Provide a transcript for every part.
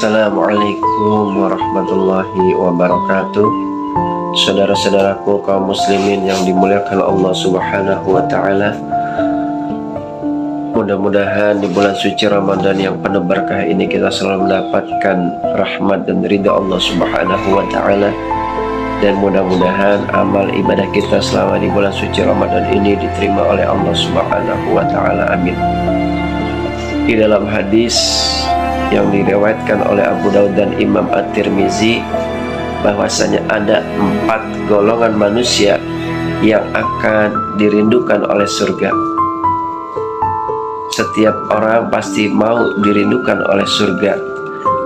Assalamualaikum warahmatullahi wabarakatuh. Saudara-saudaraku kaum muslimin yang dimuliakan Allah Subhanahu wa ta'ala, mudah-mudahan di bulan suci Ramadan yang penuh berkah ini kita selalu mendapatkan rahmat dan ridha Allah Subhanahu wa ta'ala. Dan mudah-mudahan amal ibadah kita selama di bulan suci Ramadan ini diterima oleh Allah Subhanahu wa ta'ala. Amin. Di dalam hadis yang diriwayatkan oleh Abu Daud dan Imam At-Tirmizi, bahwasanya ada 4 golongan manusia yang akan dirindukan oleh surga. Setiap orang pasti mau dirindukan oleh surga,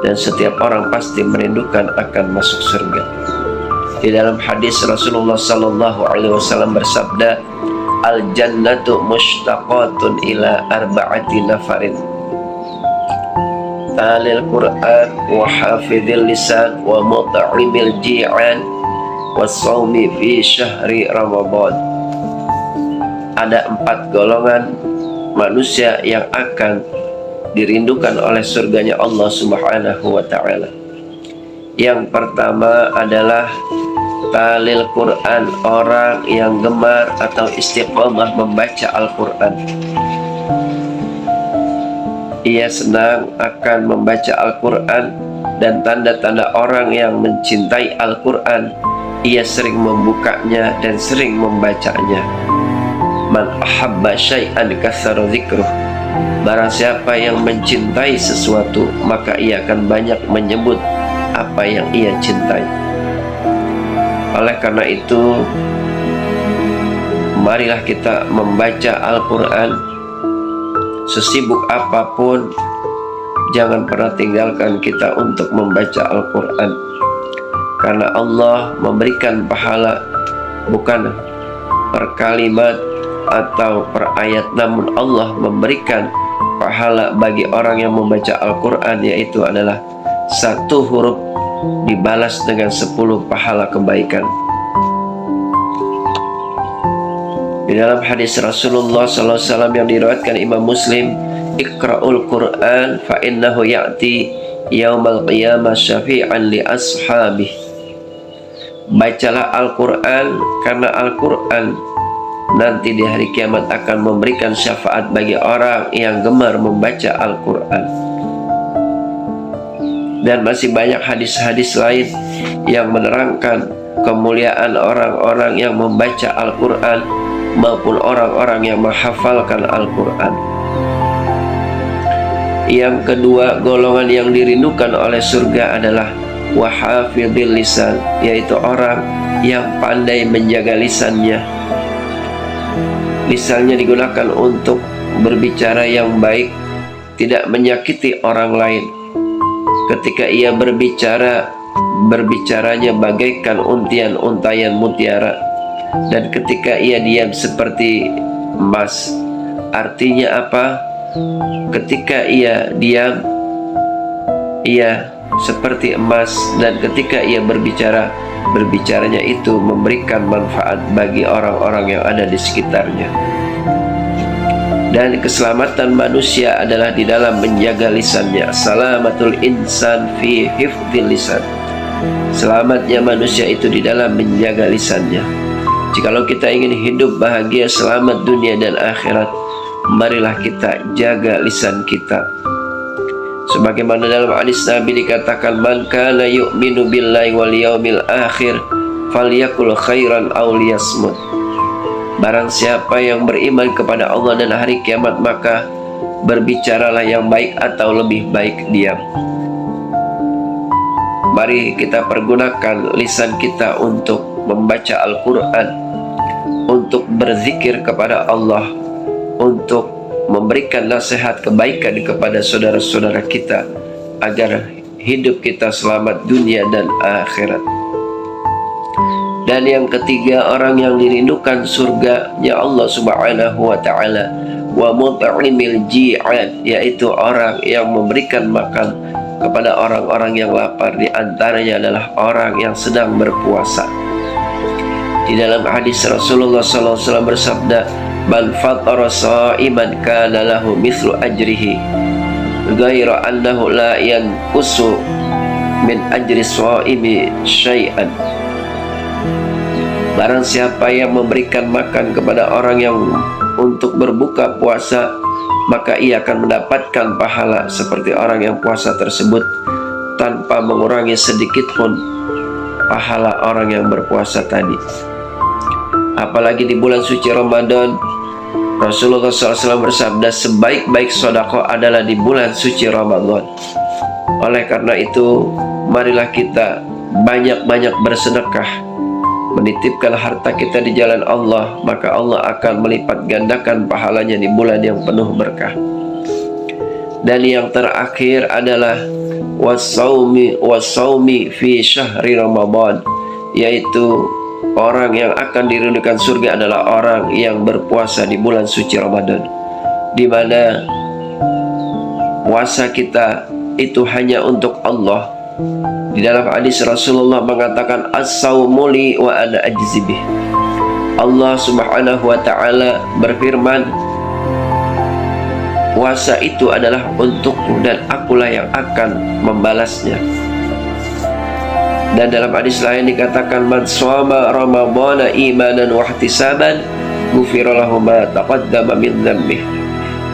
dan setiap orang pasti merindukan akan masuk surga. Di dalam hadis Rasulullah sallallahu alaihi wasallam bersabda, "Al-jannatu mushtaqatun ila arba'ati nafarin. Talil Quran wa hafidhil lisan wa mut'imil ji'an wa sawmi fi syahri Ramadan." Ada 4 golongan manusia yang akan dirindukan oleh surganya Allah Subhanahu wa ta'ala. Yang pertama adalah talil Quran, orang yang gemar atau istiqomah membaca Al-Quran. Ia senang akan membaca Al-Quran, dan tanda-tanda orang yang mencintai Al-Quran, ia sering membukanya dan sering membacanya. Man ahabba syai'an katsara dzikruh. Barang siapa yang mencintai sesuatu, maka ia akan banyak menyebut apa yang ia cintai. Oleh karena itu, marilah kita membaca Al-Quran. Sesibuk apapun, jangan pernah tinggalkan kita untuk membaca Al-Quran, karena Allah memberikan pahala bukan per kalimat atau per ayat, namun Allah memberikan pahala bagi orang yang membaca Al-Quran, yaitu adalah 1 huruf dibalas dengan 10 pahala kebaikan. Di dalam hadis Rasulullah SAW yang diriwayatkan Imam Muslim, "Iqra'ul Qur'an fa innahu ya'ti yaumal qiyamah syafi'an li ashabih." Bacalah Al-Quran, karena Al-Quran nanti di hari kiamat akan memberikan syafaat bagi orang yang gemar membaca Al-Quran. Dan masih banyak hadis-hadis lain yang menerangkan kemuliaan orang-orang yang membaca Al-Quran maupun orang-orang yang menghafalkan Al-Quran. Yang kedua, golongan yang dirindukan oleh surga adalah wahafidhil lisan, yaitu orang yang pandai menjaga lisannya. Lisannya digunakan untuk berbicara yang baik, tidak menyakiti orang lain. Ketika ia berbicara, berbicaranya bagaikan untayan mutiara. Dan ketika ia diam seperti emas. Artinya apa? Ketika ia diam, ia seperti emas, dan ketika ia berbicara, berbicaranya itu memberikan manfaat bagi orang-orang yang ada di sekitarnya. Dan keselamatan manusia adalah di dalam menjaga lisannya. Salamatul insan fi hifdzil lisan. Selamatnya manusia itu di dalam menjaga lisannya. Jikalau kita ingin hidup bahagia, selamat dunia dan akhirat, marilah kita jaga lisan kita. Sebagaimana dalam hadis Nabi dikatakan, "Man kana yu'minu billahi wal yaumil akhir falyakul khairan aw liyasmut." Barang siapa yang beriman kepada Allah dan hari kiamat, maka berbicaralah yang baik atau lebih baik diam. Mari kita pergunakan lisan kita untuk membaca Al-Quran, untuk berzikir kepada Allah, untuk memberikan nasihat kebaikan kepada saudara-saudara kita, agar hidup kita selamat dunia dan akhirat. Dan yang ketiga, orang yang dirindukan surganya Allah Subhanahu wa ta'ala, wa mut'imil ji'an, yaitu orang yang memberikan makan kepada orang-orang yang lapar. Di antaranya adalah orang yang sedang berpuasa. Di dalam hadis Rasulullah SAW bersabda, "Man fattara sha'iman kana lahu mithlu ajrihi ghaira annahu la yanqusu min ajri shaimi syai'an. Barang siapa yang memberikan makan kepada orang yang untuk berbuka puasa, maka ia akan mendapatkan pahala seperti orang yang puasa tersebut tanpa mengurangi sedikit pun pahala orang yang berpuasa tadi. Apalagi di bulan suci Ramadan, Rasulullah SAW bersabda, sebaik-baik sedekah adalah di bulan suci Ramadan. Oleh karena itu, marilah kita banyak-banyak bersedekah, menitipkan harta kita di jalan Allah, maka Allah akan melipat gandakan pahalanya di bulan yang penuh berkah. Dan yang terakhir adalah wasaumi fi syahri Ramadan, yaitu orang yang akan dirindukan surga adalah orang yang berpuasa di bulan suci Ramadan, di mana puasa kita itu hanya untuk Allah. Di dalam hadis Rasulullah mengatakan, as-saumu li wa ana ajzi bih. Allah Subhanahu wa taala berfirman, puasa itu adalah untukku dan akulah yang akan membalasnya. Dan dalam hadis lain dikatakan, man shoma ramadhana imanan wa ihtisaban ghufira lahu ma taqaddama min dzambih.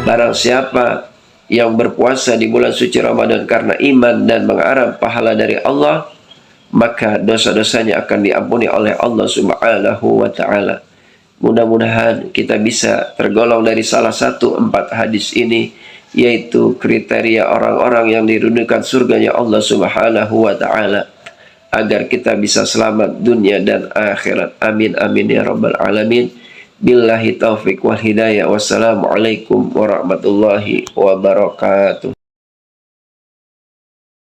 Barang siapa yang berpuasa di bulan suci Ramadan karena iman dan mengharap pahala dari Allah, maka dosa-dosanya akan diampuni oleh Allah Subhanahu wa taala. Mudah-mudahan kita bisa tergolong dari salah satu 4 hadis ini, yaitu kriteria orang-orang yang dirindukan surganya Allah Subhanahu wa taala, agar kita bisa selamat dunia dan akhirat. Amin amin ya rabbal alamin. Billahi taufiq wal hidayah. Wassalamualaikum warahmatullahi wabarakatuh.